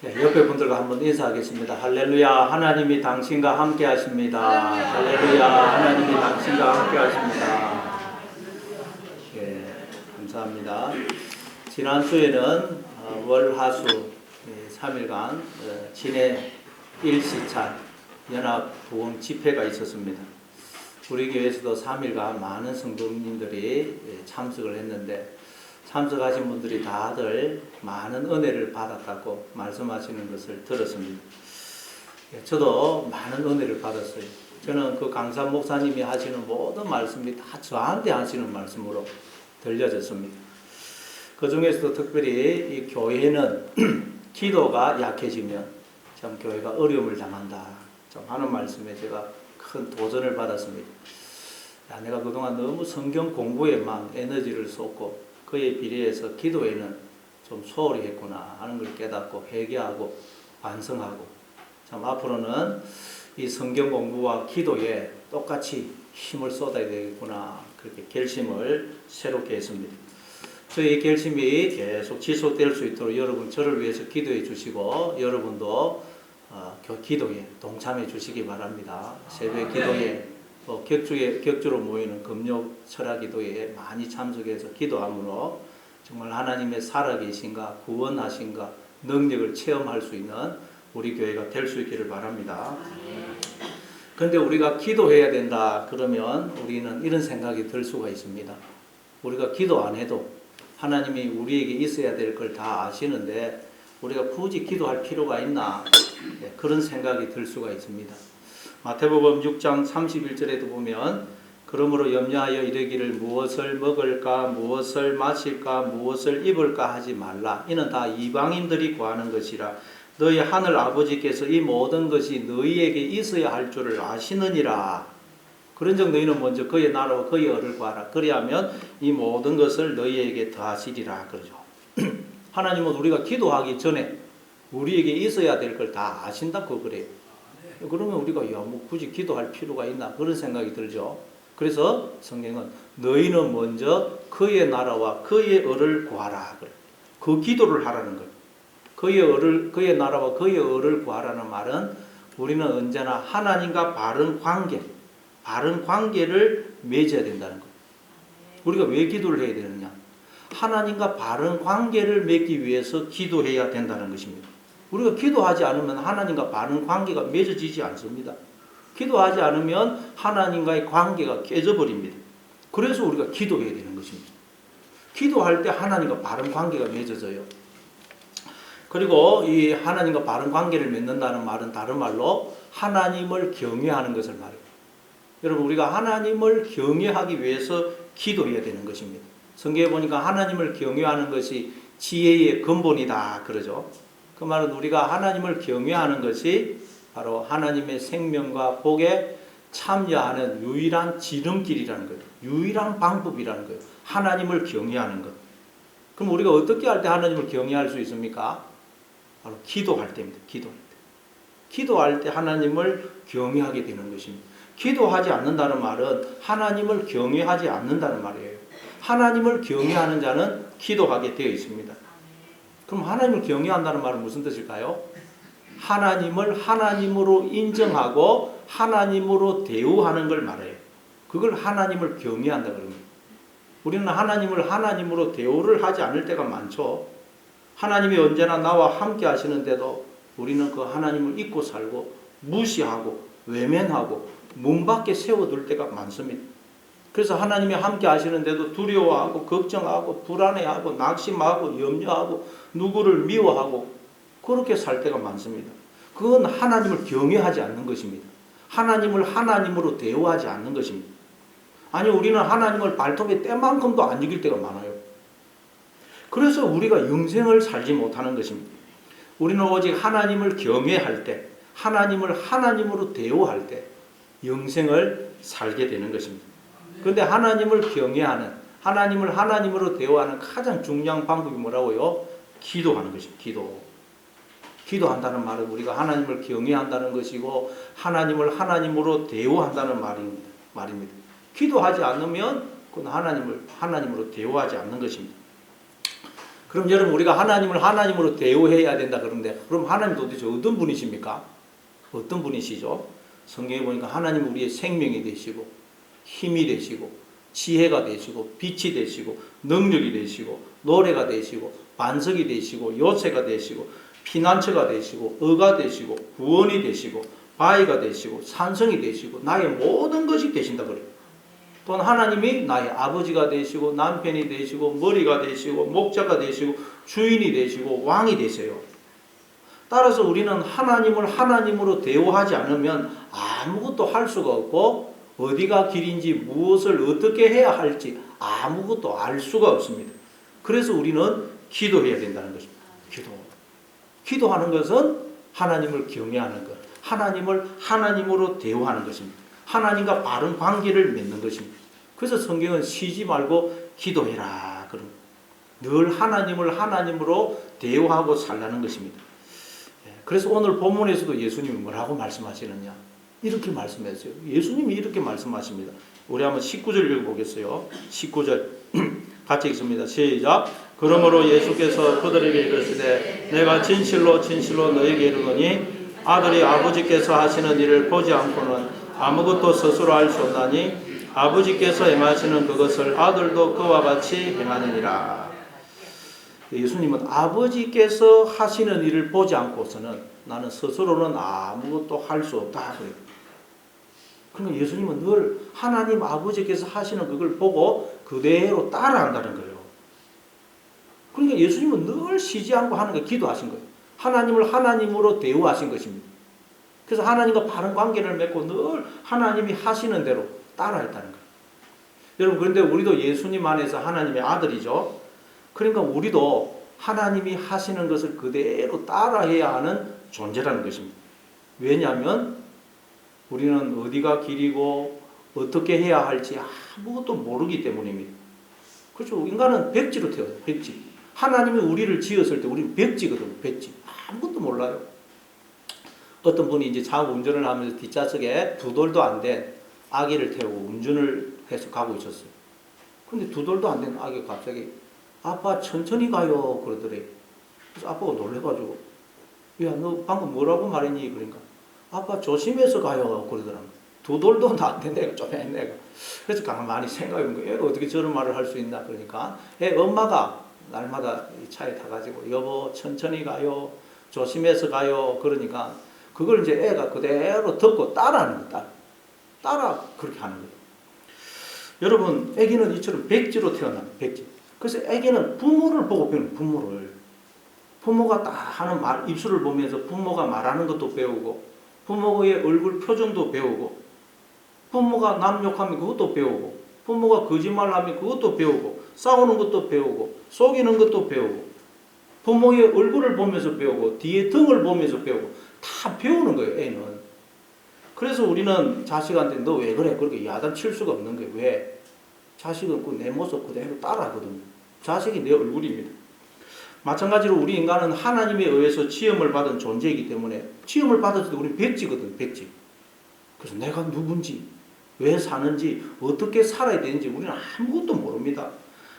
네, 옆에 분들과 한번 인사하겠습니다. 할렐루야, 하나님이 당신과 함께 하십니다. 할렐루야, 하나님이 당신과 함께 하십니다. 예, 감사합니다. 지난 주에는 월, 화, 수 3일간 진해 1시차 연합 보험 집회가 있었습니다. 우리 교회에서도 3일간 많은 성도님들이 참석을 했는데 참석하신 분들이 다들 많은 은혜를 받았다고 말씀하시는 것을 들었습니다. 저도 많은 은혜를 받았어요. 저는 그 강산 목사님이 하시는 모든 말씀이 다 저한테 하시는 말씀으로 들려졌습니다. 그 중에서도 특별히 이 교회는 기도가 약해지면 참 교회가 어려움을 당한다 좀 하는 말씀에 제가 큰 도전을 받았습니다. 내가 그동안 너무 성경 공부에만 에너지를 쏟고 그에 비례해서 기도에는 좀 소홀히 했구나 하는 걸 깨닫고 회개하고 반성하고 참 앞으로는 이 성경 공부와 기도에 똑같이 힘을 쏟아야 되겠구나 그렇게 결심을 새롭게 했습니다. 저희 결심이 계속 지속될 수 있도록 여러분 저를 위해서 기도해 주시고 여러분도 기도에 동참해 주시기 바랍니다. 새벽 기도에 격주로 모이는 금요 철야 기도에 많이 참석해서 기도함으로 정말 하나님의 살아계신가 구원하신가 능력을 체험할 수 있는 우리 교회가 될 수 있기를 바랍니다. 그런데 우리가 기도해야 된다 그러면 우리는 이런 생각이 들 수가 있습니다. 우리가 기도 안 해도 하나님이 우리에게 있어야 될 걸 다 아시는데 우리가 굳이 기도할 필요가 있나 그런 생각이 들 수가 있습니다. 마태복음 6장 31절에도 보면 그러므로 염려하여 이르기를 무엇을 먹을까 무엇을 마실까 무엇을 입을까 하지 말라. 이는 다 이방인들이 구하는 것이라. 너희 하늘 아버지께서 이 모든 것이 너희에게 있어야 할 줄을 아시느니라. 그런즉 너희는 먼저 그의 나라와 그의 의를 구하라. 그리하면 이 모든 것을 너희에게 더하시리라. 그러죠. 하나님은 우리가 기도하기 전에 우리에게 있어야 될 걸 다 아신다고 그래요. 그러면 우리가 뭐 굳이 기도할 필요가 있나 그런 생각이 들죠. 그래서 성경은 너희는 먼저 그의 나라와 그의 의를 구하라 그래. 그 기도를 하라는 거예요. 그의 나라와 그의 의를 구하라는 말은 우리는 언제나 하나님과 바른 관계를 맺어야 된다는 거예요. 우리가 왜 기도를 해야 되느냐? 하나님과 바른 관계를 맺기 위해서 기도해야 된다는 것입니다. 우리가 기도하지 않으면 하나님과 바른 관계가 맺어지지 않습니다. 기도하지 않으면 하나님과의 관계가 깨져버립니다. 그래서 우리가 기도해야 되는 것입니다. 기도할 때 하나님과 바른 관계가 맺어져요. 그리고 이 하나님과 바른 관계를 맺는다는 말은 다른 말로 하나님을 경외하는 것을 말해요. 여러분 우리가 하나님을 경외하기 위해서 기도해야 되는 것입니다. 성경에 보니까 하나님을 경외하는 것이 지혜의 근본이다 그러죠. 그 말은 우리가 하나님을 경외하는 것이 바로 하나님의 생명과 복에 참여하는 유일한 지름길이라는 거예요. 유일한 방법이라는 거예요. 하나님을 경외하는 것. 그럼 우리가 어떻게 할 때 하나님을 경외할 수 있습니까? 바로 기도할 때입니다. 기도할 때 하나님을 경외하게 되는 것입니다. 기도하지 않는다는 말은 하나님을 경외하지 않는다는 말이에요. 하나님을 경외하는 자는 기도하게 되어 있습니다. 그럼 하나님을 경외한다는 말은 무슨 뜻일까요? 하나님을 하나님으로 인정하고 하나님으로 대우하는 걸 말해요. 그걸 하나님을 경외한다 그럽니다. 우리는 하나님을 하나님으로 대우를 하지 않을 때가 많죠. 하나님이 언제나 나와 함께 하시는데도 우리는 그 하나님을 잊고 살고 무시하고 외면하고 문 밖에 세워둘 때가 많습니다. 그래서 하나님이 함께 하시는데도 두려워하고 걱정하고 불안해하고 낙심하고 염려하고 누구를 미워하고 그렇게 살 때가 많습니다. 그건 하나님을 경외하지 않는 것입니다. 하나님을 하나님으로 대우하지 않는 것입니다. 아니 우리는 하나님을 발톱에 때만큼도 안 이길 때가 많아요. 그래서 우리가 영생을 살지 못하는 것입니다. 우리는 오직 하나님을 경외할 때 하나님을 하나님으로 대우할 때 영생을 살게 되는 것입니다. 그런데 하나님을 경외하는 하나님을 하나님으로 대우하는 가장 중요한 방법이 뭐라고요? 기도하는 것입니다. 기도한다는 말은 우리가 하나님을 경외한다는 것이고 하나님을 하나님으로 대우한다는 말입니다. 기도하지 않으면 그건 하나님을 하나님으로 대우하지 않는 것입니다. 그럼 여러분 우리가 하나님을 하나님으로 대우해야 된다 그러는데 그럼 하나님 도대체 어떤 분이십니까? 어떤 분이시죠? 성경에 보니까 하나님 우리의 생명이 되시고 힘이 되시고 지혜가 되시고 빛이 되시고 능력이 되시고 노래가 되시고 반석이 되시고 요새가 되시고 피난처가 되시고 의가 되시고 구원이 되시고 바위가 되시고 산성이 되시고 나의 모든 것이 되신다 그래요. 또한 하나님이 나의 아버지가 되시고 남편이 되시고 머리가 되시고 목자가 되시고 주인이 되시고 왕이 되세요. 따라서 우리는 하나님을 하나님으로 대우하지 않으면 아무것도 할 수가 없고 어디가 길인지 무엇을 어떻게 해야 할지 아무것도 알 수가 없습니다. 그래서 우리는 기도해야 된다는 것입니다. 기도하는 것은 하나님을 경외하는 것, 하나님을 하나님으로 대우하는 것입니다. 하나님과 바른 관계를 맺는 것입니다. 그래서 성경은 쉬지 말고 기도해라. 늘 하나님을 하나님으로 대우하고 살라는 것입니다. 그래서 오늘 본문에서도 예수님이 뭐라고 말씀하시느냐? 이렇게 말씀했어요. 예수님이 이렇게 말씀하십니다. 우리 한번 19절 읽어보겠어요. 19절 같이 읽습니다. 시작. 그러므로 예수께서 그들에게 이르시되 내가 진실로 진실로 너에게 이르노니 아들이 아버지께서 하시는 일을 보지 않고는 아무것도 스스로 할 수 없나니 아버지께서 행하시는 그것을 아들도 그와 같이 행하느니라. 예수님은 아버지께서 하시는 일을 보지 않고서는 나는 스스로는 아무것도 할 수 없다 그래요. 그러니까 예수님은 늘 하나님 아버지께서 하시는 그걸 보고 그대로 따라한다는 거예요. 그러니까 예수님은 늘 쉬지 않고 하는 거 기도하신 거예요. 하나님을 하나님으로 대우하신 것입니다. 그래서 하나님과 바른 관계를 맺고 늘 하나님이 하시는 대로 따라했다는 거예요. 여러분 그런데 우리도 예수님 안에서 하나님의 아들이죠. 그러니까 우리도 하나님이 하시는 것을 그대로 따라해야 하는 존재라는 것입니다. 왜냐하면 우리는 어디가 길이고 어떻게 해야 할지 아무것도 모르기 때문입니다. 그렇죠. 인간은 백지로 태어나요. 백지. 하나님이 우리를 지었을 때 우리는 백지거든요. 백지. 아무것도 몰라요. 어떤 분이 이제 차 운전을 하면서 뒷좌석에 2돌도 안 된 아기를 태우고 운전을 해서 가고 있었어요. 근데 2돌도 안 된 아기가 갑자기 아빠 천천히 가요 그러더래요. 그래서 아빠가 놀래가지고 야 너 방금 뭐라고 말했니? 그러니까 아빠 조심해서 가요 그러더라고요. 2돌도 안 된 애가 쪼맨 애가. 그래서 가만히 생각해본 거예요. 애가 어떻게 저런 말을 할 수 있나 그러니까 애 엄마가 날마다 이 차에 타가지고 여보 천천히 가요 조심해서 가요 그러니까 그걸 이제 애가 그대로 듣고 따라하는 거예요. 따라 그렇게 하는 거예요. 여러분 애기는 이처럼 백지로 태어나요. 백지. 그래서 애기는 부모를 보고 배우는 부모를. 부모가 딱 하는 말, 입술을 보면서 부모가 말하는 것도 배우고 부모의 얼굴 표정도 배우고 부모가 남 욕하면 그것도 배우고 부모가 거짓말하면 그것도 배우고 싸우는 것도 배우고 속이는 것도 배우고 부모의 얼굴을 보면서 배우고 뒤에 등을 보면서 배우고 다 배우는 거예요. 애는. 그래서 우리는 자식한테 너 왜 그래? 그렇게 야단칠 수가 없는 거예요. 왜? 자식은 그 내 모습 그대로 따라하거든요. 자식이 내 얼굴입니다. 마찬가지로 우리 인간은 하나님에 의해서 지음을 받은 존재이기 때문에 지음을 받았을 때 우리는 백지거든. 백지. 그래서 내가 누군지 왜 사는지 어떻게 살아야 되는지 우리는 아무것도 모릅니다.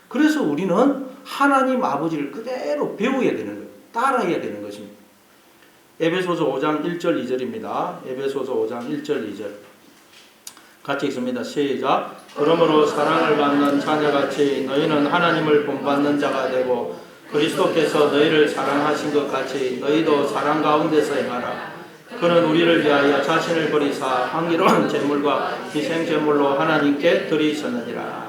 그래서 우리는 하나님 아버지를 그대로 배워야 되는 거예요. 따라해야 되는 것입니다. 에베소서 5장 1절 2절입니다. 에베소서 5장 1절 2절 같이 읽습니다. 시작. 그러므로 사랑을 받는 자녀같이 너희는 하나님을 본받는 자가 되고 그리스도께서 너희를 사랑하신 것 같이 너희도 사랑 가운데서 행하라. 그는 우리를 위하여 자신을 버리사 향기로운 제물과 희생 제물로 하나님께 드리셨느니라.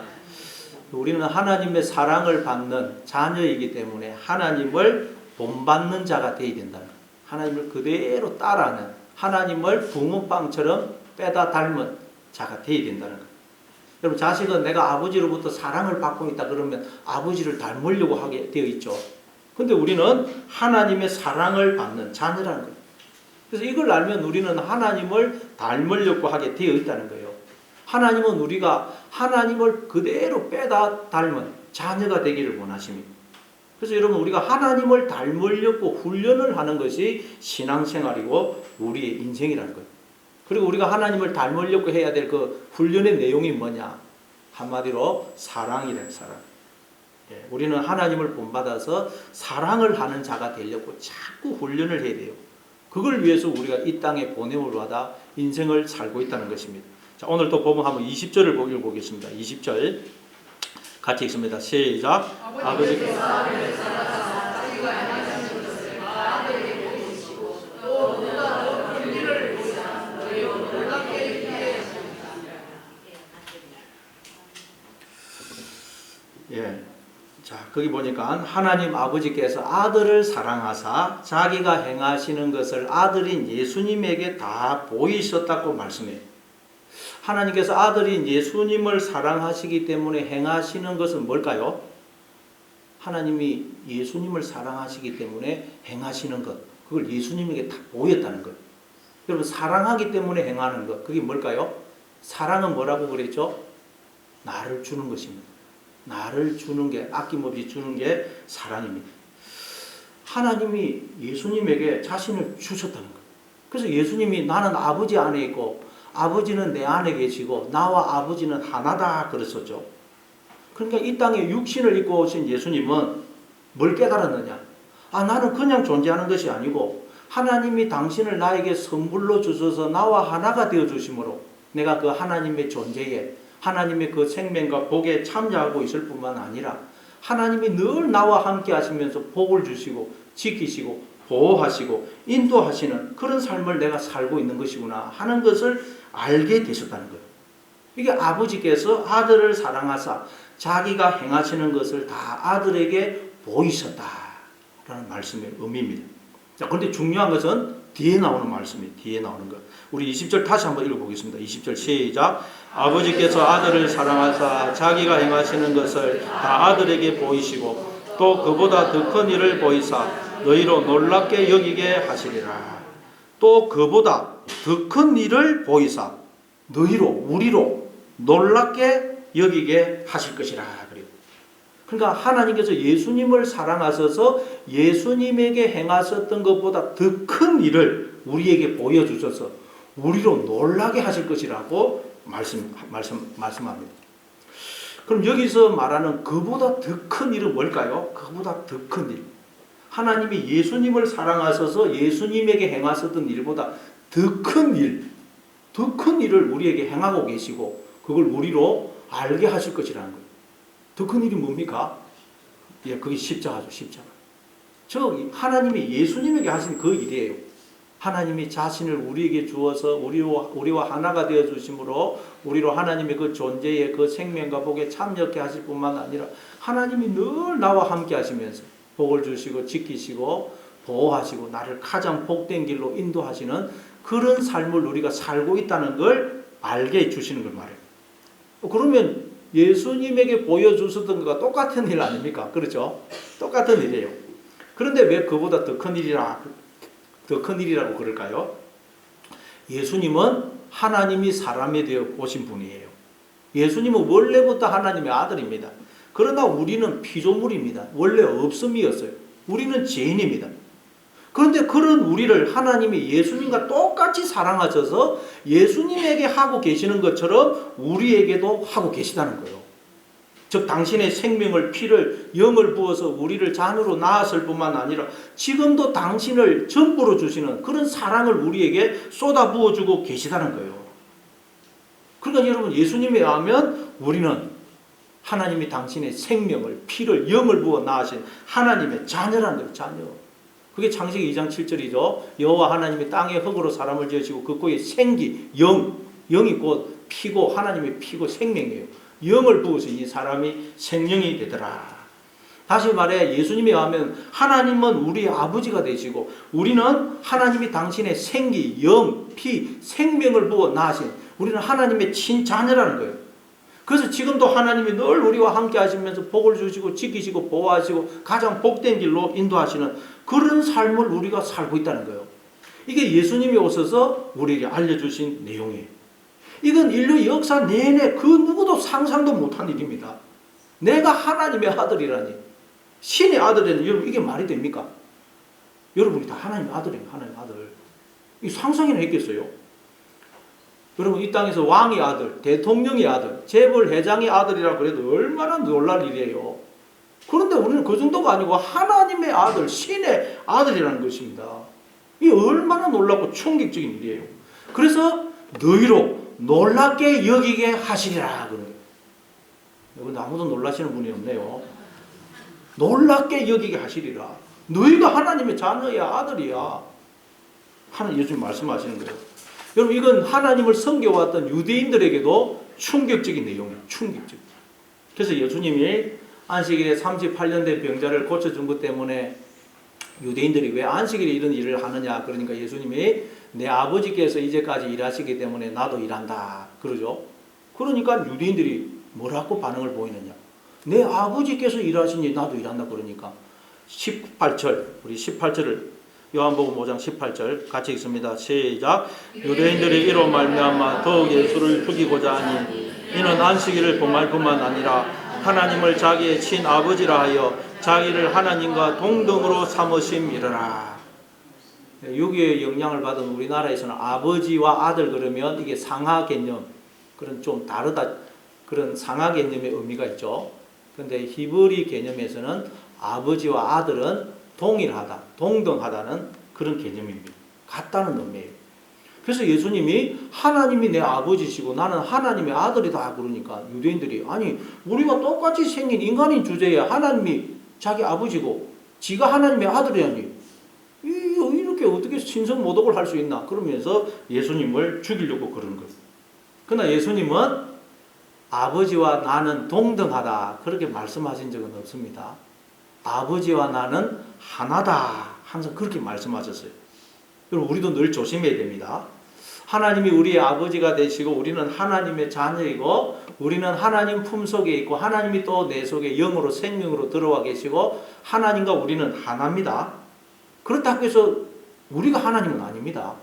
우리는 하나님의 사랑을 받는 자녀이기 때문에 하나님을 본받는 자가 되어야 된다. 하나님을 그대로 따라하는 하나님을 붕어빵처럼 빼다 닮은 자가 되어야 된다는 거예요. 여러분 자식은 내가 아버지로부터 사랑을 받고 있다 그러면 아버지를 닮으려고 하게 되어 있죠. 근데 우리는 하나님의 사랑을 받는 자녀라는 거예요. 그래서 이걸 알면 우리는 하나님을 닮으려고 하게 되어 있다는 거예요. 하나님은 우리가 하나님을 그대로 빼다 닮은 자녀가 되기를 원하십니다. 그래서 여러분 우리가 하나님을 닮으려고 훈련을 하는 것이 신앙생활이고 우리의 인생이라는 거예요. 그리고 우리가 하나님을 닮으려고 해야 될 그 훈련의 내용이 뭐냐? 한마디로 사랑이라는 사랑. 우리는 하나님을 본받아서 사랑을 하는 자가 되려고 자꾸 훈련을 해야 돼요. 그걸 위해서 우리가 이 땅에 보냄을 받아 인생을 살고 있다는 것입니다. 자, 오늘 또 보면 한번 20절을 읽어보겠습니다. 20절 같이 읽습니다. 시작. 아버지께서 아들을 사랑하사 자기가 행하신 것을 다 아들에게 보이시고 또 누가 더 큰 일을 보이사 너희로 놀랍게 일하게 하십니다. 예. 자, 거기 보니까 하나님 아버지께서 아들을 사랑하사 자기가 행하시는 것을 아들인 예수님에게 다 보이셨다고 말씀해요. 하나님께서 아들인 예수님을 사랑하시기 때문에 행하시는 것은 뭘까요? 하나님이 예수님을 사랑하시기 때문에 행하시는 것, 그걸 예수님에게 다 보였다는 것. 여러분, 사랑하기 때문에 행하는 것, 그게 뭘까요? 사랑은 뭐라고 그랬죠? 나를 주는 것입니다. 나를 주는 게, 아낌없이 주는 게 사랑입니다. 하나님이 예수님에게 자신을 주셨다는 거예요. 그래서 예수님이 나는 아버지 안에 있고 아버지는 내 안에 계시고 나와 아버지는 하나다 그랬었죠. 그러니까 이 땅에 육신을 입고 오신 예수님은 뭘 깨달았느냐? 나는 그냥 존재하는 것이 아니고 하나님이 당신을 나에게 선물로 주셔서 나와 하나가 되어 주심으로 내가 그 하나님의 존재에 하나님의 그 생명과 복에 참여하고 있을 뿐만 아니라 하나님이 늘 나와 함께 하시면서 복을 주시고 지키시고 보호하시고 인도하시는 그런 삶을 내가 살고 있는 것이구나 하는 것을 알게 되셨다는 거예요. 이게 아버지께서 아들을 사랑하사 자기가 행하시는 것을 다 아들에게 보이셨다라는 말씀의 의미입니다. 자, 그런데 중요한 것은 뒤에 나오는 말씀이에요. 뒤에 나오는 것. 우리 20절 다시 한번 읽어보겠습니다. 20절 시작. 아버지께서 아들을 사랑하사 자기가 행하시는 것을 다 아들에게 보이시고 또 그보다 더 큰 일을 보이사 너희로 놀랍게 여기게 하시리라. 또 그보다 더 큰 일을 보이사 너희로 우리로 놀랍게 여기게 하실 것이라. 그러니까 하나님께서 예수님을 사랑하셔서 예수님에게 행하셨던 것보다 더 큰 일을 우리에게 보여주셔서 우리로 놀라게 하실 것이라고 말씀합니다. 그럼 여기서 말하는 그보다 더 큰 일은 뭘까요? 그보다 더 큰 일. 하나님이 예수님을 사랑하셔서 예수님에게 행하셨던 일보다 더 큰 일, 더 큰 일을 우리에게 행하고 계시고 그걸 우리로 알게 하실 것이라는 거예요. 더 큰 일이 뭡니까? 예, 그게 십자가죠, 십자가. 하나님이 예수님에게 하신 그 일이에요. 하나님이 자신을 우리에게 주어서 우리와 하나가 되어 주심으로 우리로 하나님의 그 존재의 그 생명과 복에 참여케 하실 뿐만 아니라 하나님이 늘 나와 함께 하시면서 복을 주시고 지키시고 보호하시고 나를 가장 복된 길로 인도하시는 그런 삶을 우리가 살고 있다는 걸 알게 해주시는 걸 말해요. 그러면 예수님에게 보여주셨던 것과 똑같은 일 아닙니까? 그렇죠? 똑같은 일이에요. 그런데 왜 그보다 더 큰 일이라고 그럴까요? 예수님은 하나님이 사람이 되어 오신 분이에요. 예수님은 원래부터 하나님의 아들입니다. 그러나 우리는 피조물입니다. 원래 없음이었어요. 우리는 죄인입니다. 그런데 그런 우리를 하나님이 예수님과 똑같이 사랑하셔서 예수님에게 하고 계시는 것처럼 우리에게도 하고 계시다는 거예요. 즉 당신의 생명을 피를 영을 부어서 우리를 잔으로 낳았을 뿐만 아니라 지금도 당신을 전부로 주시는 그런 사랑을 우리에게 쏟아 부어주고 계시다는 거예요. 그러니까 여러분 예수님에 의하면 우리는 하나님이 당신의 생명을 피를 영을 부어 낳으신 하나님의 자녀라는 거예요. 자녀. 그게 창세기 2장 7절이죠. 여호와 하나님이 땅의 흙으로 사람을 지으시고 그 코에 생기, 영이 곧 피고 하나님의 피고 생명이에요. 영을 부으시니 사람이 생명이 되더라. 다시 말해 예수님에 의하면 하나님은 우리 아버지가 되시고 우리는 하나님이 당신의 생기, 영, 피, 생명을 부어 낳으신 우리는 하나님의 친자녀라는 거예요. 그래서 지금도 하나님이 늘 우리와 함께 하시면서 복을 주시고 지키시고 보호하시고 가장 복된 길로 인도하시는 그런 삶을 우리가 살고 있다는 거예요. 이게 예수님이 오셔서 우리에게 알려주신 내용이에요. 이건 인류 역사 내내 그 누구도 상상도 못한 일입니다. 내가 하나님의 아들이라니, 신의 아들이라니, 여러분 이게 말이 됩니까? 여러분이 다 하나님의 아들이에요. 하나님의 아들. 이 상상이나 했겠어요? 여러분 이 땅에서 왕의 아들, 대통령의 아들, 재벌 회장의 아들이라고 그래도 얼마나 놀랄 일이에요. 그런데 우리는 그 정도가 아니고 하나님의 아들, 신의 아들이라는 것입니다. 이 얼마나 놀랍고 충격적인 일이에요. 그래서 너희로 놀랍게 여기게 하시리라 그런 거예요. 여러분 아무도 놀라시는 분이 없네요. 놀랍게 여기게 하시리라. 너희가 하나님의 자녀야, 아들이야. 하나님 요즘 말씀하시는 거예요. 여러분 이건 하나님을 섬겨왔던 유대인들에게도 충격적인 내용이에요. 충격적. 그래서 예수님이 안식일에 38년 된 병자를 고쳐준 것 때문에 유대인들이 왜 안식일에 이런 일을 하느냐. 그러니까 예수님이 내 아버지께서 이제까지 일하시기 때문에 나도 일한다. 그러죠. 그러니까 유대인들이 뭐라고 반응을 보이느냐. 내 아버지께서 일하시니 나도 일한다. 그러니까 18절, 우리 18절을 요한복음 5장 18절 같이 읽습니다. 시작. 유대인들이 이로 말미암아 더욱 예수를 죽이고자 하니 이는 안식일을 범할 뿐만 아니라 하나님을 자기의 친아버지라 하여 자기를 하나님과 동등으로 삼으심이라. 여기에 영향을 받은 우리나라에서는 아버지와 아들 그러면 이게 상하 개념, 그런 좀 다르다, 그런 상하 개념의 의미가 있죠. 그런데 히브리 개념에서는 아버지와 아들은 동일하다, 동등하다는 그런 개념입니다. 같다는 의미예요. 그래서 예수님이 하나님이 내 아버지시고 나는 하나님의 아들이다 그러니까 유대인들이 아니 우리가 똑같이 생긴 인간인 주제에 하나님이 자기 아버지고 지가 하나님의 아들이라니 이렇게 어떻게 신성모독을 할 수 있나 그러면서 예수님을 죽이려고 그러는 거예요. 그러나 예수님은 아버지와 나는 동등하다 그렇게 말씀하신 적은 없습니다. 아버지와 나는 하나다 항상 그렇게 말씀하셨어요. 여러분 우리도 늘 조심해야 됩니다. 하나님이 우리의 아버지가 되시고 우리는 하나님의 자녀이고 우리는 하나님 품속에 있고 하나님이 또 내 속에 영으로 생명으로 들어와 계시고 하나님과 우리는 하나입니다. 그렇다고 해서 우리가 하나님은 아닙니다.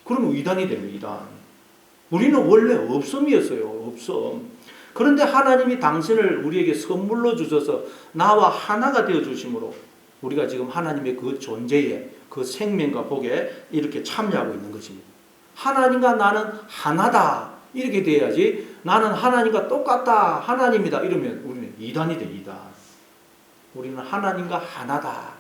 그러면 이단이 됩니다. 이단. 우리는 원래 없음이었어요. 없음. 그런데 하나님이 당신을 우리에게 선물로 주셔서 나와 하나가 되어 주심으로 우리가 지금 하나님의 그 존재에 그 생명과 복에 이렇게 참여하고 있는 것입니다. 하나님과 나는 하나다 이렇게 돼야지 나는 하나님과 똑같다 하나님이다 이러면 우리는 이단이 돼. 이단. 우리는 하나님과 하나다.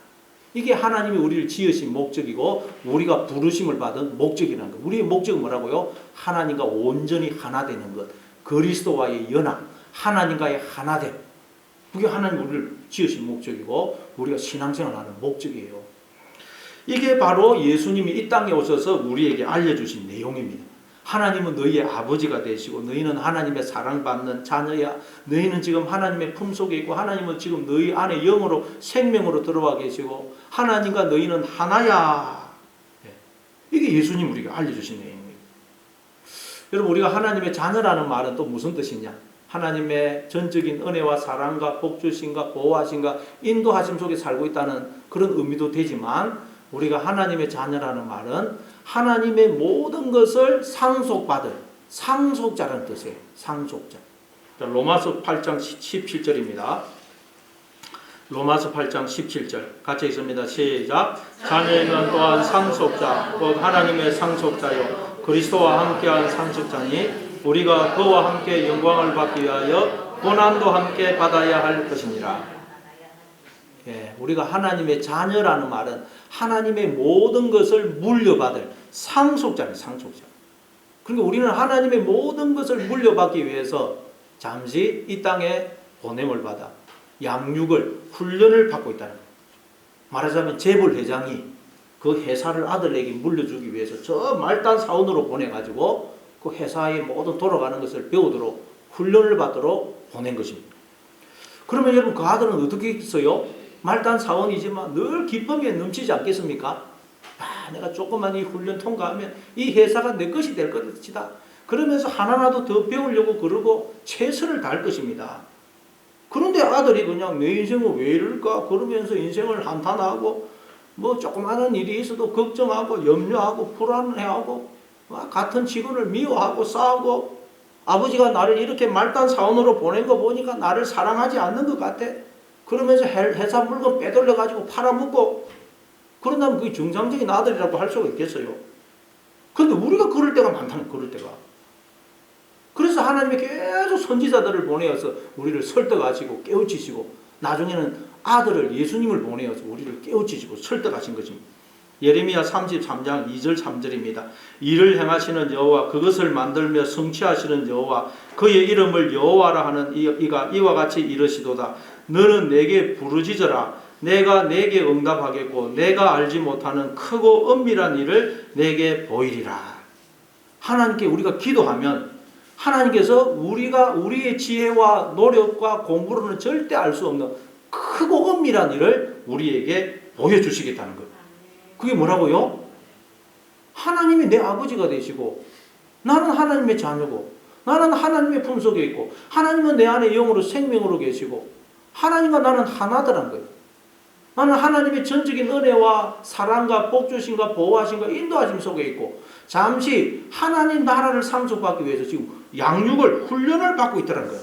이게 하나님이 우리를 지으신 목적이고 우리가 부르심을 받은 목적이라는 것. 우리의 목적은 뭐라고요? 하나님과 온전히 하나 되는 것. 그리스도와의 연합. 하나님과의 하나됨. 그게 하나님 우리를 지으신 목적이고 우리가 신앙생활하는 목적이에요. 이게 바로 예수님이 이 땅에 오셔서 우리에게 알려주신 내용입니다. 하나님은 너희의 아버지가 되시고 너희는 하나님의 사랑받는 자녀야. 너희는 지금 하나님의 품속에 있고 하나님은 지금 너희 안에 영으로 생명으로 들어와 계시고 하나님과 너희는 하나야. 이게 예수님 우리에게 알려주신 내용입니다. 여러분 우리가 하나님의 자녀라는 말은 또 무슨 뜻이냐? 하나님의 전적인 은혜와 사랑과 복주심과 보호하심과 인도하심 속에 살고 있다는 그런 의미도 되지만 우리가 하나님의 자녀라는 말은 하나님의 모든 것을 상속받을 상속자라는 뜻이에요. 상속자. 로마서 8장 17절입니다. 로마서 8장 17절 같이 읽습니다. 시작. 자녀는 또한 상속자 곧 하나님의 상속자요 그리스도와 함께한 상속자니 우리가 그와 함께 영광을 받기 위하여 고난도 함께 받아야 할 것이니라. 예, 우리가 하나님의 자녀라는 말은 하나님의 모든 것을 물려받을 상속자입니다. 상속자. 그러니까 우리는 하나님의 모든 것을 물려받기 위해서 잠시 이 땅에 보냄을 받아 양육을 훈련을 받고 있다는 거예요. 말하자면 재벌 회장이 그 회사를 아들에게 물려주기 위해서 저 말단 사원으로 보내가지고 그 회사의 모든 돌아가는 것을 배우도록 훈련을 받도록 보낸 것입니다. 그러면 여러분 그 아들은 어떻게 있어요? 말단 사원이지만 늘 기쁨에 넘치지 않겠습니까? 내가 조금만 이 훈련 통과하면 이 회사가 내 것이 될 것이다. 그러면서 하나라도 더 배우려고 그러고 최선을 다할 것입니다. 그런데 아들이 그냥 내 인생은 왜 이럴까? 그러면서 인생을 한탄하고 뭐 조그마한 일이 있어도 걱정하고 염려하고 불안해하고 같은 직원을 미워하고 싸우고 아버지가 나를 이렇게 말단 사원으로 보낸 거 보니까 나를 사랑하지 않는 것 같아. 그러면서 회사 물건 빼돌려가지고 팔아먹고 그런다면 그게 정상적인 아들이라고 할 수가 있겠어요. 그런데 우리가 그럴 때가 많다는 그럴 때가. 그래서 하나님이 계속 선지자들을 보내어서 우리를 설득하시고 깨우치시고 나중에는 아들을 예수님을 보내어서 우리를 깨우치시고 설득하신 것입니다. 예레미야 33장 2절 3절입니다. 이를 행하시는 여호와 그것을 만들며 성취하시는 여호와 그의 이름을 여호와라 하는 이가 이와 같이 이르시도다. 너는 내게 부르짖어라. 내가 내게 응답하겠고 내가 알지 못하는 크고 엄밀한 일을 내게 보이리라. 하나님께 우리가 기도하면 하나님께서 우리의 지혜와 노력과 공부로는 절대 알 수 없는 크고 엄밀한 일을 우리에게 보여주시겠다는 거예요. 그게 뭐라고요? 하나님이 내 아버지가 되시고 나는 하나님의 자녀고 나는 하나님의 품속에 있고 하나님은 내 안에 영으로 생명으로 계시고 하나님과 나는 하나더란 거예요. 나는 하나님의 전적인 은혜와 사랑과 복주심과 보호하심과 인도하심 속에 있고 잠시 하나님 나라를 상속받기 위해서 지금 양육을 훈련을 받고 있다는 거예요.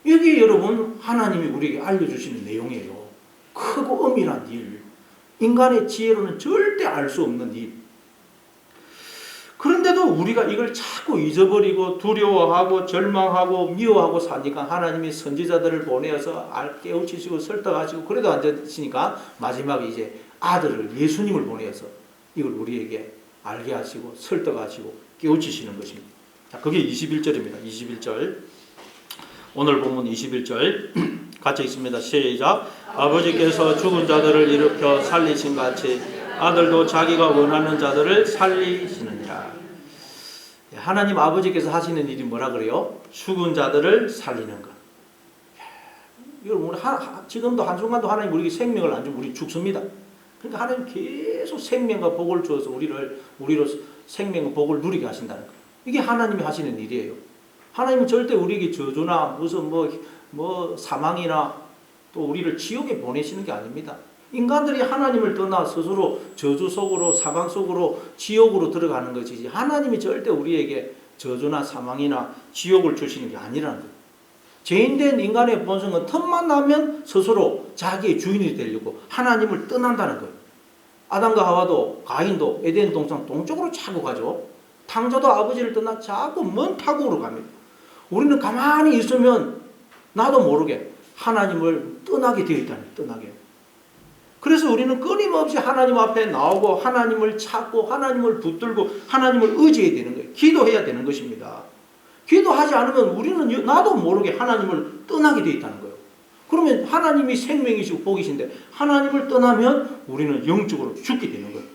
여기 여러분 하나님이 우리에게 알려주시는 내용이에요. 크고 엄밀한 일, 인간의 지혜로는 절대 알 수 없는 일. 그런데도 우리가 이걸 자꾸 잊어버리고 두려워하고 절망하고 미워하고 사니까 하나님이 선지자들을 보내어서 깨우치시고 설득하시고 그래도 안 되시니까 마지막에 이제 아들을 예수님을 보내어서 이걸 우리에게 알게 하시고 설득하시고 깨우치시는 것입니다. 자, 그게 21절입니다. 21절. 오늘 본문 21절 같이 있습니다. 시작. 아버지께서 죽은 자들을 일으켜 살리신 같이 아들도 자기가 원하는 자들을 살리시느니라. 하나님 아버지께서 하시는 일이 뭐라 그래요? 죽은 자들을 살리는 것. 여러분 지금도 한순간도 하나님 우리에게 생명을 안 주면 우리 죽습니다. 그러니까 하나님 계속 생명과 복을 주어서 우리로 생명과 복을 누리게 하신다는 거예요. 이게 하나님이 하시는 일이에요. 하나님은 절대 우리에게 저주나 무슨 뭐 사망이나 또 우리를 지옥에 보내시는 게 아닙니다. 인간들이 하나님을 떠나 스스로 저주 속으로 사망 속으로 지옥으로 들어가는 것이지 하나님이 절대 우리에게 저주나 사망이나 지옥을 주시는 게 아니라는 거예요. 죄인된 인간의 본성은 틈만 나면 스스로 자기의 주인이 되려고 하나님을 떠난다는 거예요. 아담과 하와도 가인도 에덴 동산 동쪽으로 자꾸 가죠. 탕자도 아버지를 떠나 자꾸 먼 타국으로 갑니다. 우리는 가만히 있으면 나도 모르게 하나님을 떠나게 되어 있다는 거예요. 떠나게. 그래서 우리는 끊임없이 하나님 앞에 나오고 하나님을 찾고 하나님을 붙들고 하나님을 의지해야 되는 거예요. 기도해야 되는 것입니다. 기도하지 않으면 우리는 나도 모르게 하나님을 떠나게 되어 있다는 거예요. 그러면 하나님이 생명이시고 복이신데 하나님을 떠나면 우리는 영적으로 죽게 되는 거예요.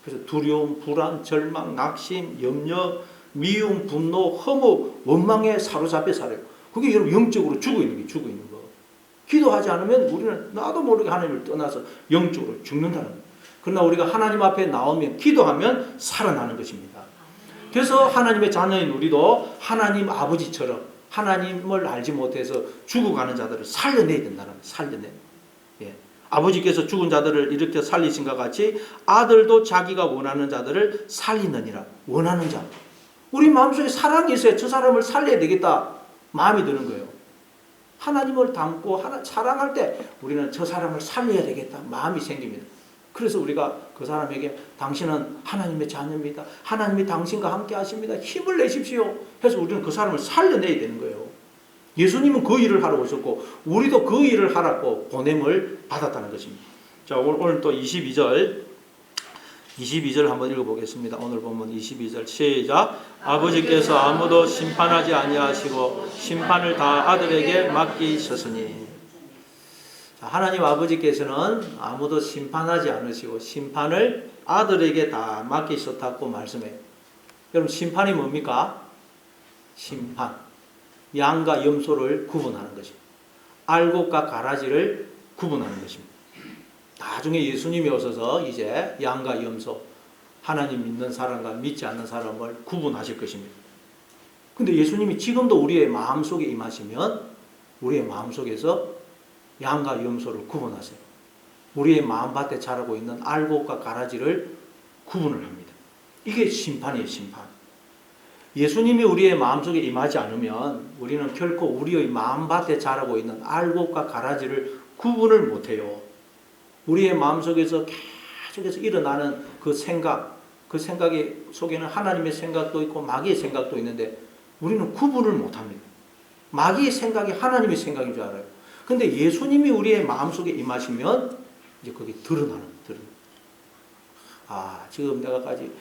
그래서 두려움, 불안, 절망, 낙심, 염려, 미움, 분노, 허무, 원망에 사로잡혀 살아요. 그게 여러분 영적으로 죽어 있는 거. 기도하지 않으면 우리는 나도 모르게 하나님을 떠나서 영적으로 죽는다는 거예요. 그러나 우리가 하나님 앞에 나오면 기도하면 살아나는 것입니다. 그래서 하나님의 자녀인 우리도 하나님 아버지처럼 하나님을 알지 못해서 죽어가는 자들을 살려내야 된다는 거예요. 살려내. 예. 아버지께서 죽은 자들을 일으켜 살리신 것 같이 아들도 자기가 원하는 자들을 살리느니라. 원하는 자. 우리 마음속에 사랑이 있어야 저 사람을 살려야 되겠다 마음이 드는 거예요. 하나님을 닮고 사랑할 때 우리는 저 사람을 살려야 되겠다 마음이 생깁니다. 그래서 우리가 그 사람에게 당신은 하나님의 자녀입니다. 하나님이 당신과 함께 하십니다. 힘을 내십시오. 해서 우리는 그 사람을 살려내야 되는 거예요. 예수님은 그 일을 하러 오셨고 우리도 그 일을 하라고 보냄을 받았다는 것입니다. 자, 오늘 또 22절 한번 읽어보겠습니다. 오늘 본문 22절 시작. 아버지께서 아무도 심판하지 아니하시고 심판을 다 아들에게 맡기셨으니. 하나님 아버지께서는 아무도 심판하지 않으시고 심판을 아들에게 다 맡기셨다고 말씀해요. 여러분 심판이 뭡니까? 심판. 양과 염소를 구분하는 것입니다. 알곡과 가라지를 구분하는 것입니다. 나중에 예수님이 오셔서 이제 양과 염소, 하나님 믿는 사람과 믿지 않는 사람을 구분하실 것입니다. 근데 예수님이 지금도 우리의 마음속에 임하시면 우리의 마음속에서 양과 염소를 구분하세요. 우리의 마음밭에 자라고 있는 알곡과 가라지를 구분을 합니다. 이게 심판이에요. 심판. 예수님이 우리의 마음속에 임하지 않으면 우리는 결코 우리의 마음밭에 자라고 있는 알곡과 가라지를 구분을 못해요. 우리의 마음속에서 계속해서 일어나는 그 생각의 속에는 하나님의 생각도 있고 마귀의 생각도 있는데 우리는 구분을 못합니다. 마귀의 생각이 하나님의 생각인 줄 알아요. 근데 예수님이 우리의 마음속에 임하시면 이제 그게 드러나는.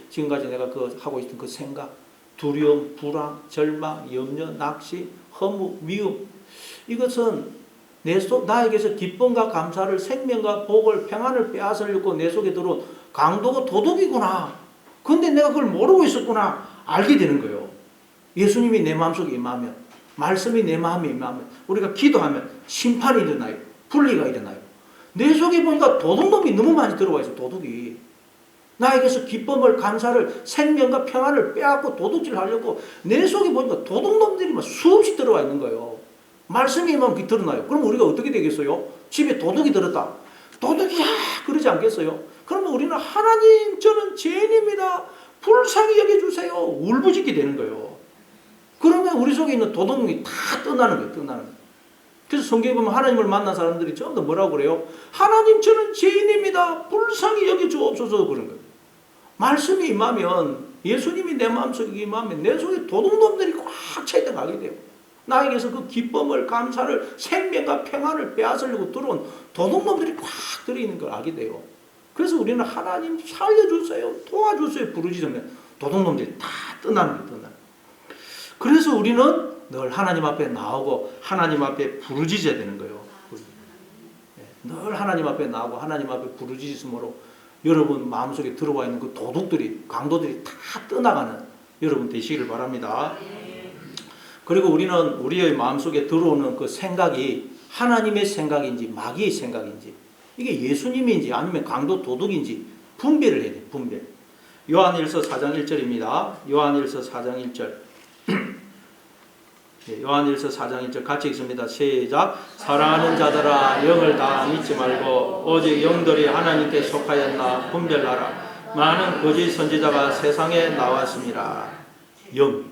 지금까지 내가 그 하고 있던 그 생각, 두려움, 불안, 절망, 염려, 낙심, 허무, 미움, 이것은 나에게서 기쁨과 감사를, 생명과 복을, 평안을 빼앗으려고 내 속에 들어온 강도가 도둑이구나. 근데 내가 그걸 모르고 있었구나. 알게 되는 거예요. 예수님이 내 마음속에 임하면, 말씀이 내 마음에 임하면, 우리가 기도하면 심판이 일어나요. 분리가 일어나요. 내 속에 보니까 도둑놈이 너무 많이 들어와 있어. 도둑이 나에게서 기쁨을, 감사를, 생명과 평안을 빼앗고 도둑질 하려고 내 속에 보니까 도둑놈들이 막 수없이 들어와 있는 거예요. 말씀이 임하면 그게 드러나요. 그럼 우리가 어떻게 되겠어요? 집에 도둑이 들었다. 도둑이야! 그러지 않겠어요? 그러면 우리는 하나님, 저는 죄인입니다. 불쌍히 여겨주세요. 울부짖게 되는 거예요. 그러면 우리 속에 있는 도둑이 다 떠나는 거예요. 떠나는 거예요. 그래서 성경에 보면 하나님을 만난 사람들이 전부 다 뭐라고 그래요? 하나님, 저는 죄인입니다. 불쌍히 여겨주옵소서 그런 거예요. 말씀이 임하면, 예수님이 내 마음속에 임하면 내 속에 도둑놈들이 꽉 차있다 가게 돼요. 나에게서 그 기쁨을, 감사를, 생명과 평안을 빼앗으려고 들어온 도둑놈들이 꽉 들어있는 걸 알게 돼요. 그래서 우리는 하나님 살려주세요, 도와주세요 부르짖으면 도둑놈들이 다 떠나는 거예요. 떠나는. 그래서 우리는 늘 하나님 앞에 나오고 하나님 앞에 부르짖어야 되는 거예요. 늘 하나님 앞에 나오고 하나님 앞에 부르짖음으로 여러분 마음속에 들어와 있는 그 도둑들이, 강도들이 다 떠나가는 여러분 되시기를 바랍니다. 그리고 우리는 우리의 마음속에 들어오는 그 생각이 하나님의 생각인지 마귀의 생각인지, 이게 예수님인지 아니면 강도 도둑인지 분별을 해야 돼요. 분별. 요한일서 4장 1절입니다. 요한일서 4장 1절. 요한일서 4장 1절 같이 읽습니다. 시작. 사랑하는 자들아, 영을 다 믿지 말고 오직 영들이 하나님께 속하였나 분별하라. 많은 거짓 선지자가 세상에 나왔습니다. 영.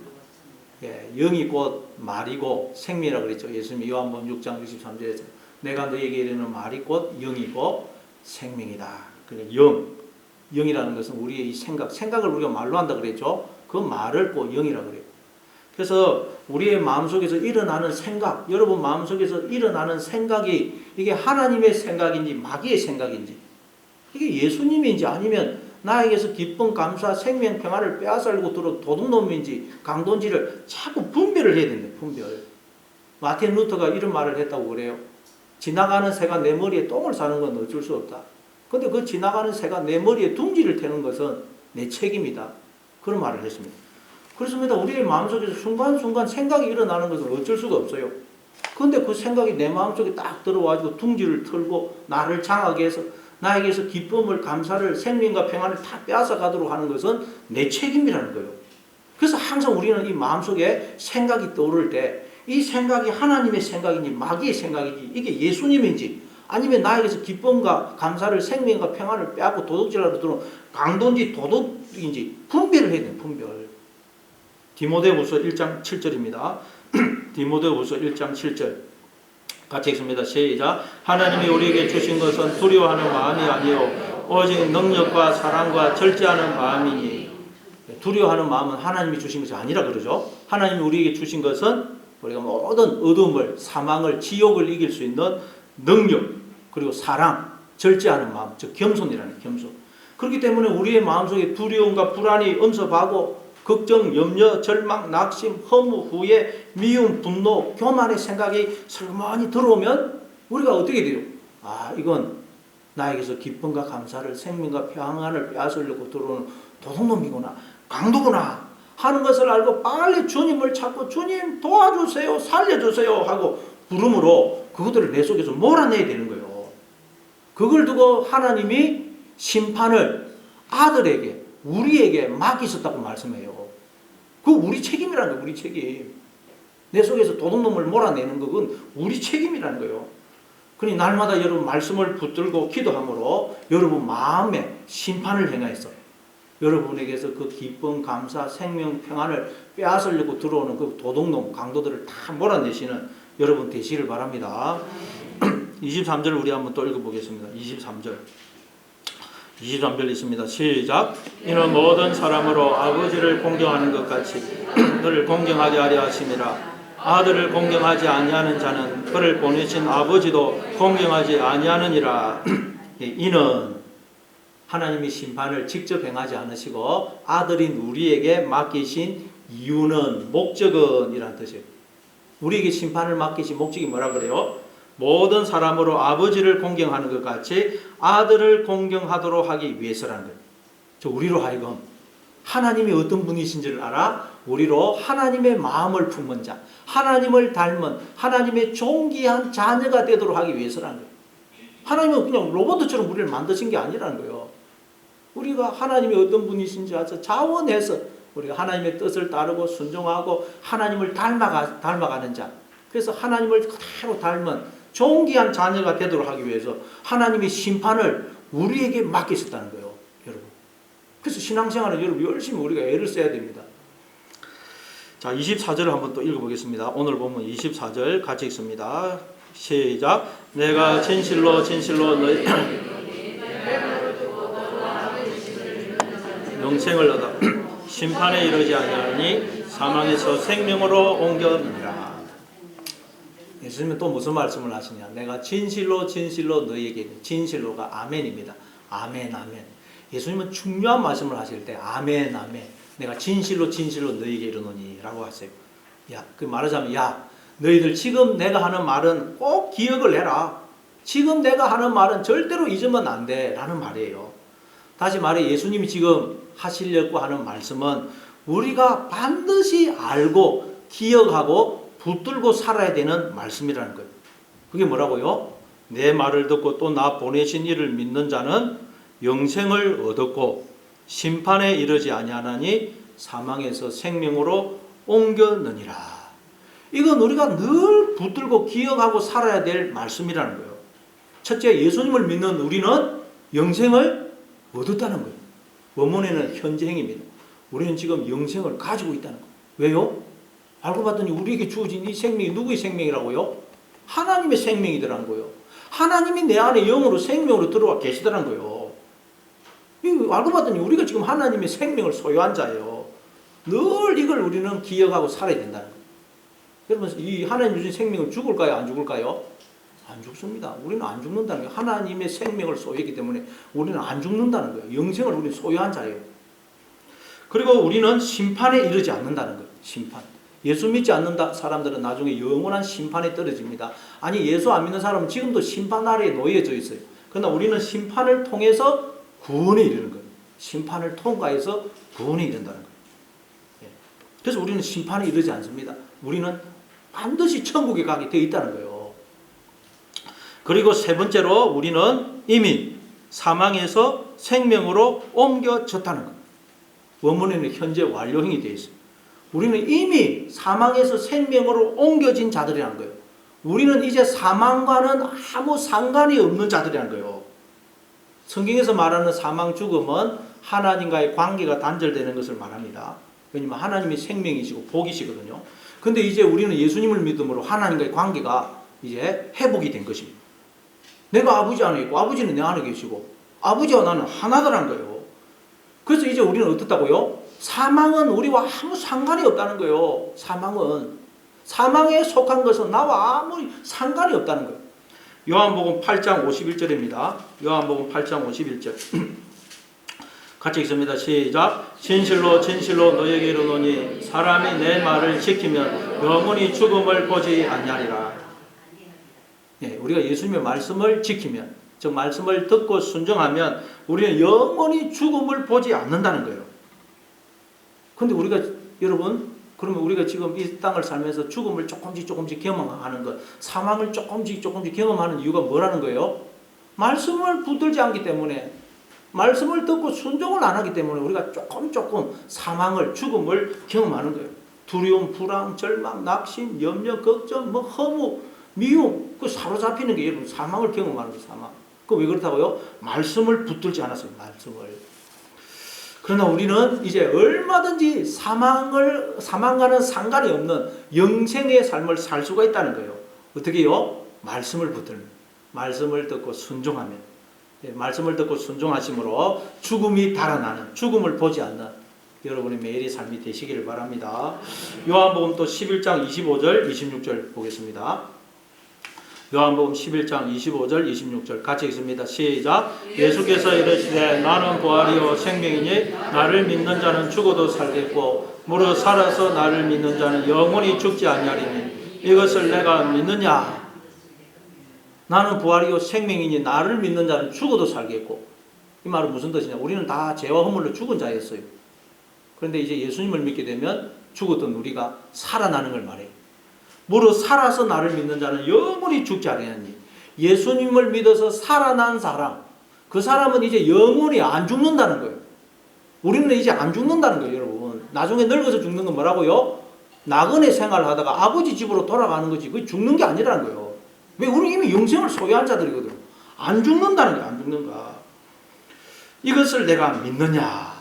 영이 곧 말이고 생명이라고 그랬죠. 예수님이 요한복음 6장 63절에서 내가 너에게 이르는 말이 곧 영이고 생명이다. 그러니까 영이라는 것은 우리의 이 생각을 우리가 말로 한다 그랬죠. 그 말을 꼭 영이라고 그래요. 그래서 우리의 마음속에서 일어나는 생각, 여러분 마음속에서 일어나는 생각이 이게 하나님의 생각인지 마귀의 생각인지, 이게 예수님인지 아니면 나에게서 기쁨, 감사, 생명, 평안을 빼앗으려고 들어온 도둑놈인지 강도인지를 자꾸 분별을 해야 된다. 분별. 마틴 루터가 이런 말을 했다고 그래요. 지나가는 새가 내 머리에 똥을 싸는 건 어쩔 수 없다. 근데 그 지나가는 새가 내 머리에 둥지를 태는 것은 내 책임이다. 그런 말을 했습니다. 그렇습니다. 우리의 마음속에서 순간순간 생각이 일어나는 것은 어쩔 수가 없어요. 그런데 그 생각이 내 마음속에 딱 들어와가지고 둥지를 털고 나를 장하게 해서 나에게서 기쁨을, 감사를, 생명과 평안을 다 빼앗아 가도록 하는 것은 내 책임이라는 거예요. 그래서 항상 우리는 이 마음속에 생각이 떠오를 때 이 생각이 하나님의 생각인지 마귀의 생각인지, 이게 예수님인지 아니면 나에게서 기쁨과 감사를, 생명과 평안을 빼앗고 도둑질하러 들어온 강도인지 도둑인지 분별을 해야 돼요. 분별. 디모데후서 1장 7절입니다. 디모데후서 1장 7절 같이 읽습니다. 시작. 하나님이 우리에게 주신 것은 두려워하는 마음이 아니요 오직 능력과 사랑과 절제하는 마음이니. 두려워하는 마음은 하나님이 주신 것이 아니라 그러죠. 하나님이 우리에게 주신 것은 우리가 모든 어둠을, 사망을, 지옥을 이길 수 있는 능력, 그리고 사랑, 절제하는 마음, 즉 겸손이라는 겸손. 그렇기 때문에 우리의 마음속에 두려움과 불안이 엄습하고 걱정, 염려, 절망, 낙심, 허무, 후회, 미움, 분노, 교만의 생각이 슬그머니 들어오면 우리가 어떻게 돼요? 아, 이건 나에게서 기쁨과 감사를, 생명과 평안을 빼앗으려고 들어오는 도둑놈이구나, 강도구나 하는 것을 알고 빨리 주님을 찾고 주님 도와주세요, 살려주세요 하고 부름으로 그것들을 내 속에서 몰아내야 되는 거예요. 그걸 두고 하나님이 심판을 아들에게, 우리에게 맡기셨다고 말씀해요. 그 우리 책임이라는 거예요. 우리 책임. 내 속에서 도둑놈을 몰아내는 것은 우리 책임이라는 거예요. 그러니 날마다 여러분 말씀을 붙들고 기도함으로 여러분 마음에 심판을 행하였어. 여러분에게서 그 기쁨, 감사, 생명, 평안을 빼앗으려고 들어오는 그 도둑놈, 강도들을 다 몰아내시는 여러분 되시기를 바랍니다. 23절 우리 한번 또 읽어보겠습니다. 23절 있습니다. 시작. 이는 모든 사람으로 아버지를 공경하는 것 같이 너를 공경하게 하려 하심이라. 아들을 공경하지 아니하는 자는 그를 보내신 아버지도 공경하지 아니하느니라. 이는 하나님이 심판을 직접 행하지 않으시고 아들인 우리에게 맡기신 이유는, 목적은 이란 뜻이에요. 우리에게 심판을 맡기신 목적이 뭐라 그래요? 모든 사람으로 아버지를 공경하는 것 같이 아들을 공경하도록 하기 위해서라는 거예요. 저 우리로 하여금 하나님이 어떤 분이신지를 알아 우리로 하나님의 마음을 품은 자, 하나님을 닮은 하나님의 존귀한 자녀가 되도록 하기 위해서라는 거예요. 하나님은 그냥 로봇처럼 우리를 만드신 게 아니라는 거예요. 우리가 하나님이 어떤 분이신지 아주 자원해서 우리가 하나님의 뜻을 따르고 순종하고 하나님을 닮아가는 자, 그래서 하나님을 그대로 닮은 존귀한 자녀가 되도록 하기 위해서 하나님의 심판을 우리에게 맡기셨다는 거예요, 여러분. 그래서 신앙생활은 여러분 열심히 우리가 애를 써야 됩니다. 자, 24절을 한번 또 읽어보겠습니다. 오늘 보면 24절 같이 읽습니다. 시작. 내가 진실로 진실로 너희 영생을 얻어 심판에 이르지 아니하니 사망에서 생명으로 옮겨니라. 예수님은 또 무슨 말씀을 하시냐? 내가 진실로 진실로 너희에게, 진실로가 아멘입니다. 아멘 아멘. 예수님은 중요한 말씀을 하실 때 아멘 아멘, 내가 진실로 진실로 너희에게 이르노니 라고 하세요. 야, 그 말하자면 야, 너희들 지금 내가 하는 말은 꼭 기억을 해라. 지금 내가 하는 말은 절대로 잊으면 안 돼 라는 말이에요. 다시 말해 예수님이 지금 하시려고 하는 말씀은 우리가 반드시 알고 기억하고 붙들고 살아야 되는 말씀이라는 거예요. 그게 뭐라고요? 내 말을 듣고 또 나 보내신 이를 믿는 자는 영생을 얻었고 심판에 이르지 아니하나니 사망에서 생명으로 옮겨느니라. 이건 우리가 늘 붙들고 기억하고 살아야 될 말씀이라는 거예요. 첫째, 예수님을 믿는 우리는 영생을 얻었다는 거예요. 원문에는 현재형입니다. 우리는 지금 영생을 가지고 있다는 거예요. 왜요? 알고 봤더니 우리에게 주어진 이 생명이 누구의 생명이라고요? 하나님의 생명이더라는 거예요. 하나님이 내 안에 영으로 생명으로 들어와 계시더라는 거예요. 알고 봤더니 우리가 지금 하나님의 생명을 소유한 자예요. 늘 이걸 우리는 기억하고 살아야 된다는 거예요. 여러분, 이 하나님 주신 생명은 죽을까요? 안 죽을까요? 안 죽습니다. 우리는 안 죽는다는 거예요. 하나님의 생명을 소유했기 때문에 우리는 안 죽는다는 거예요. 영생을 우리는 소유한 자예요. 그리고 우리는 심판에 이르지 않는다는 거예요. 심판. 예수 믿지 않는 사람들은 나중에 영원한 심판에 떨어집니다. 아니, 예수 안 믿는 사람은 지금도 심판 아래에 놓여져 있어요. 그러나 우리는 심판을 통해서 구원에 이르는 거예요. 심판을 통과해서 구원에 이른다는 거예요. 그래서 우리는 심판에 이르지 않습니다. 우리는 반드시 천국에 가게 되어 있다는 거예요. 그리고 세 번째로 우리는 이미 사망에서 생명으로 옮겨졌다는 거예요. 원문에는 현재 완료형이 되어 있어요. 우리는 이미 사망에서 생명으로 옮겨진 자들이라는 거예요. 우리는 이제 사망과는 아무 상관이 없는 자들이라는 거예요. 성경에서 말하는 사망, 죽음은 하나님과의 관계가 단절되는 것을 말합니다. 왜냐하면 하나님이 생명이시고 복이시거든요. 근데 이제 우리는 예수님을 믿음으로 하나님과의 관계가 이제 회복이 된 것입니다. 내가 아버지 안에 있고 아버지는 내 안에 계시고 아버지와 나는 하나더란 거예요. 그래서 이제 우리는 어떻다고요? 사망은 우리와 아무 상관이 없다는 거예요. 사망에 속한 것은 나와 아무 상관이 없다는 거예요. 요한복음 8장 51절입니다. 요한복음 8장 51절. 같이 읽습니다. 시작. 진실로 진실로 너에게 이르노니 사람이 내 말을 지키면 영원히 죽음을 보지 아니하리라. 예, 우리가 예수님의 말씀을 지키면, 즉 말씀을 듣고 순종하면 우리는 영원히 죽음을 보지 않는다는 거예요. 근데 우리가, 여러분, 그러면 우리가 지금 이 땅을 살면서 죽음을 조금씩 경험하는 것, 사망을 조금씩 경험하는 이유가 뭐라는 거예요? 말씀을 붙들지 않기 때문에, 말씀을 듣고 순종을 안 하기 때문에 우리가 조금 사망을, 죽음을 경험하는 거예요. 두려움, 불안, 절망, 낙심, 염려, 걱정, 허무, 미움, 그 사로잡히는 게 여러분 사망을 경험하는 거예요. 사망. 그 왜 그렇다고요? 말씀을 붙들지 않았어요. 말씀을. 그러나 우리는 이제 얼마든지 사망과는 상관이 없는 영생의 삶을 살 수가 있다는 거예요. 어떻게요? 말씀을 붙들면, 말씀을 듣고 순종하면, 말씀을 듣고 순종하심으로 죽음이 달아나는, 죽음을 보지 않는, 여러분의 매일의 삶이 되시기를 바랍니다. 요한복음 또 11장 25절 26절 보겠습니다. 요한복음 11장 25절 26절 같이 읽습니다. 시작. 예수께서 이르시되 나는 부활이요 생명이니 나를 믿는 자는 죽어도 살겠고 무릇 살아서 나를 믿는 자는 영원히 죽지 아니하리니 이것을 내가 믿느냐. 나는 부활이요 생명이니 나를 믿는 자는 죽어도 살겠고. 이 말은 무슨 뜻이냐. 우리는 다 죄와 허물로 죽은 자였어요. 그런데 이제 예수님을 믿게 되면 죽었던 우리가 살아나는 걸 말해요. 무릇 살아서 나를 믿는 자는 영원히 죽지 아니하니. 예수님을 믿어서 살아난 사람, 그 사람은 이제 영원히 안 죽는다는 거예요. 우리는 이제 안 죽는다는 거예요, 여러분. 나중에 늙어서 죽는 건 뭐라고요? 나그네 생활을 하다가 아버지 집으로 돌아가는 거지. 그게 죽는 게 아니라는 거예요. 왜? 우리 이미 영생을 소유한 자들이거든. 안 죽는다는 거야, 안 죽는가. 이것을 내가 믿느냐.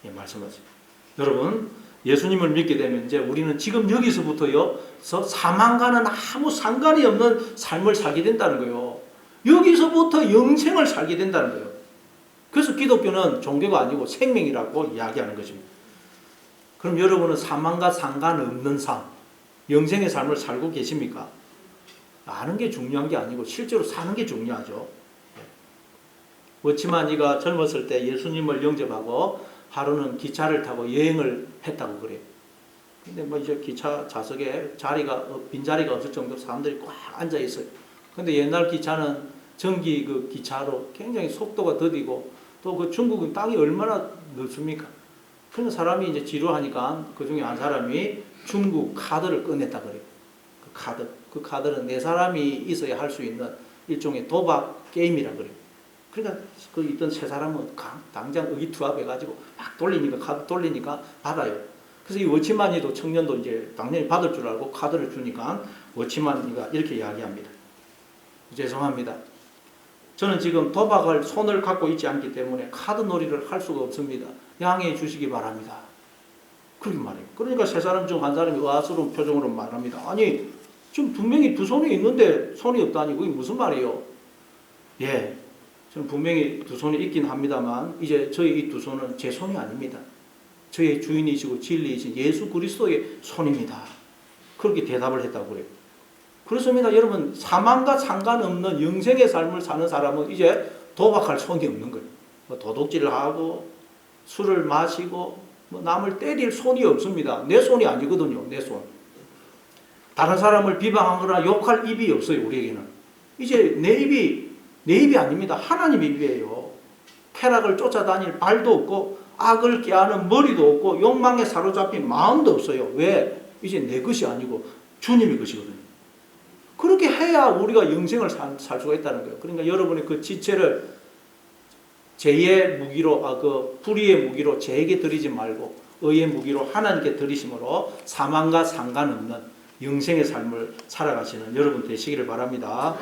예, 말씀하세요. 여러분, 예수님을 믿게 되면 이제 우리는 지금 여기서부터요, 사망과는 아무 상관이 없는 삶을 살게 된다는 거예요. 여기서부터 영생을 살게 된다는 거예요. 그래서 기독교는 종교가 아니고 생명이라고 이야기하는 것입니다. 그럼 여러분은 사망과 상관없는 삶, 영생의 삶을 살고 계십니까? 아는 게 중요한 게 아니고 실제로 사는 게 중요하죠. 워치만이가 젊었을 때 예수님을 영접하고 하루는 기차를 타고 여행을 했다고 그래요. 근데 뭐 이제 기차 좌석에 빈자리가 없을 정도로 사람들이 꽉 앉아 있어요. 근데 옛날 기차는 전기 그 기차로 굉장히 속도가 더디고 또 그 중국은 땅이 얼마나 넓습니까? 그런 사람이 이제 지루하니까 그 중에 한 사람이 중국 카드를 꺼냈다 그래요. 그 카드는 네 사람이 있어야 할 수 있는 일종의 도박 게임이라 그래요. 그러니까 그 있던 세 사람은 당장 의기투합해가지고 막 돌리니까 카드 돌리니까 받아요. 그래서 이 워치만이도 청년도 이제 당연히 받을 줄 알고 카드를 주니까 워치만이가 이렇게 이야기합니다. 죄송합니다. 저는 지금 도박을 손을 갖고 있지 않기 때문에 카드 놀이를 할 수가 없습니다. 양해해 주시기 바랍니다. 그렇게 말해요. 그러니까 세 사람 중 한 사람이 의아스러운 표정으로 말합니다. 아니 지금 분명히 두 손이 있는데 손이 없다니 그게 무슨 말이에요? 예, 저는 분명히 두 손이 있긴 합니다만 이제 저희 이 두 손은 제 손이 아닙니다. 저의 주인이시고 진리이신 예수 그리스도의 손입니다. 그렇게 대답을 했다고 그래요. 그렇습니다. 여러분, 사망과 상관없는 영생의 삶을 사는 사람은 이제 도박할 손이 없는 거예요. 뭐 도둑질을 하고 술을 마시고 뭐 남을 때릴 손이 없습니다. 내 손이 아니거든요. 내 손. 다른 사람을 비방하거나 욕할 입이 없어요. 우리에게는. 이제 내 입이 아닙니다. 하나님의 입이에요. 쾌락을 쫓아다닐 발도 없고 악을 꾀하는 머리도 없고 욕망에 사로잡힌 마음도 없어요. 왜? 이제 내 것이 아니고 주님의 것이거든요. 그렇게 해야 우리가 영생을 살 수가 있다는 거예요. 그러니까 여러분의 그 지체를 죄의 무기로, 불의의 무기로 죄에게 드리지 말고 의의 무기로 하나님께 드리심으로 사망과 상관없는 영생의 삶을 살아가시는 여러분 되시기를 바랍니다.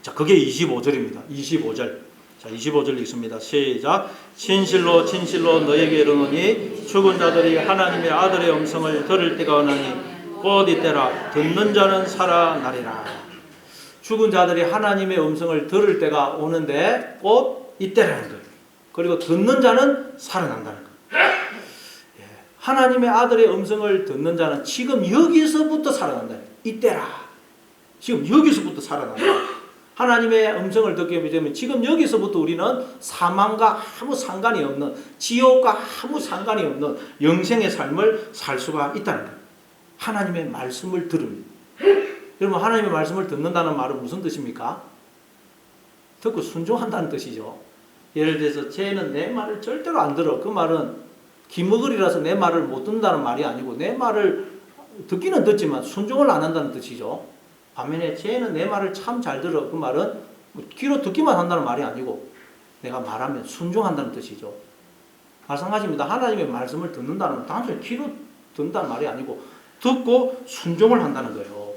자, 그게 25절입니다. 25절. 자, 25절 읽습니다. 시작. 진실로 진실로 너에게 이르노니 죽은 자들이 하나님의 아들의 음성을 들을 때가 오나니 곧 이때라. 듣는 자는 살아나리라. 죽은 자들이 하나님의 음성을 들을 때가 오는데 곧 이때라는 거예요. 그리고 듣는 자는 살아난다는 거예요. 예. 하나님의 아들의 음성을 듣는 자는 지금 여기서부터 살아난다. 이때라. 지금 여기서부터 살아난다. 하나님의 음성을 듣게 되면 지금 여기서부터 우리는 사망과 아무 상관이 없는, 지옥과 아무 상관이 없는 영생의 삶을 살 수가 있다는 거예요. 하나님의 말씀을 들으면. 여러분, 하나님의 말씀을 듣는다는 말은 무슨 뜻입니까? 듣고 순종한다는 뜻이죠. 예를 들어서 쟤는 내 말을 절대로 안 들어. 그 말은 기머거리라서 내 말을 못 듣는다는 말이 아니고 내 말을 듣기는 듣지만 순종을 안 한다는 뜻이죠. 반면에 쟤는 내 말을 참 잘 들어. 그 말은 귀로 듣기만 한다는 말이 아니고 내가 말하면 순종한다는 뜻이죠. 마찬가지입니다. 하나님의 말씀을 듣는다는 건 단순히 귀로 듣는다는 말이 아니고 듣고 순종을 한다는 거예요.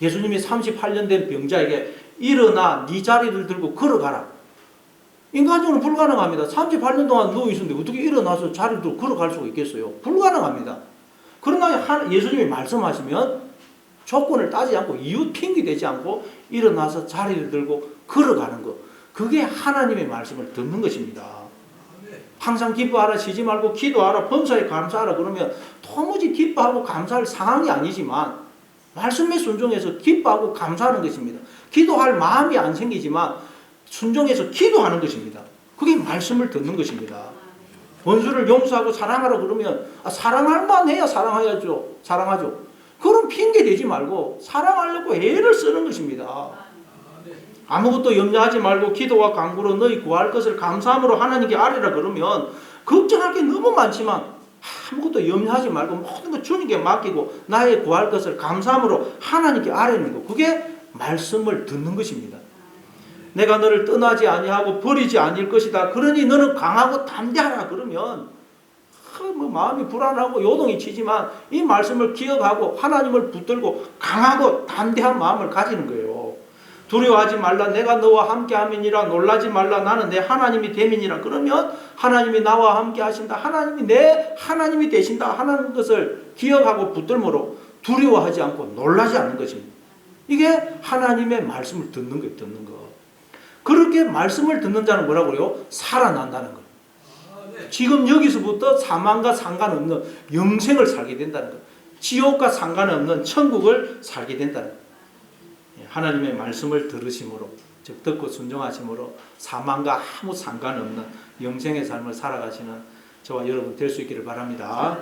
예수님이 38년 된 병자에게 일어나 네 자리를 들고 걸어가라. 인간적으로 불가능합니다. 38년 동안 누워있었는데 어떻게 일어나서 자리를 들고 걸어갈 수가 있겠어요? 불가능합니다. 그러나 예수님이 말씀하시면 조건을 따지지 않고 이유 핑계대지 않고 일어나서 자리를 들고 걸어가는 것. 그게 하나님의 말씀을 듣는 것입니다. 항상 기뻐하라, 쉬지 말고 기도하라, 범사에 감사하라 그러면 도무지 기뻐하고 감사할 상황이 아니지만 말씀에 순종해서 기뻐하고 감사하는 것입니다. 기도할 마음이 안 생기지만 순종해서 기도하는 것입니다. 그게 말씀을 듣는 것입니다. 원수를 용서하고 사랑하라 그러면 사랑할 만해야 사랑하죠. 그런 핑계 대지 말고 사랑하려고 애를 쓰는 것입니다. 아무것도 염려하지 말고 기도와 간구로 너희 구할 것을 감사함으로 하나님께 아뢰라 그러면 걱정할 게 너무 많지만 아무것도 염려하지 말고 모든 것 주님께 맡기고 나의 구할 것을 감사함으로 하나님께 아뢰는 것, 그게 말씀을 듣는 것입니다. 내가 너를 떠나지 아니하고 버리지 아닐 것이다. 그러니 너는 강하고 담대하라 그러면 마음이 불안하고 요동이 치지만 이 말씀을 기억하고 하나님을 붙들고 강하고 담대한 마음을 가지는 거예요. 두려워하지 말라, 내가 너와 함께 함이니라. 놀라지 말라, 나는 내 하나님이 됨이니라. 그러면 하나님이 나와 함께 하신다, 하나님이 내 하나님이 되신다 하는 것을 기억하고 붙들므로 두려워하지 않고 놀라지 않는 것입니다. 이게 하나님의 말씀을 듣는 거예요. 듣는 거. 그렇게 말씀을 듣는 자는 뭐라고요? 살아난다는 거예요. 지금 여기서부터 사망과 상관없는 영생을 살게 된다는 거예요. 지옥과 상관없는 천국을 살게 된다는 거예요. 하나님의 말씀을 들으심으로, 즉 듣고 순종하심으로 사망과 아무 상관없는 영생의 삶을 살아가시는 저와 여러분 될 수 있기를 바랍니다.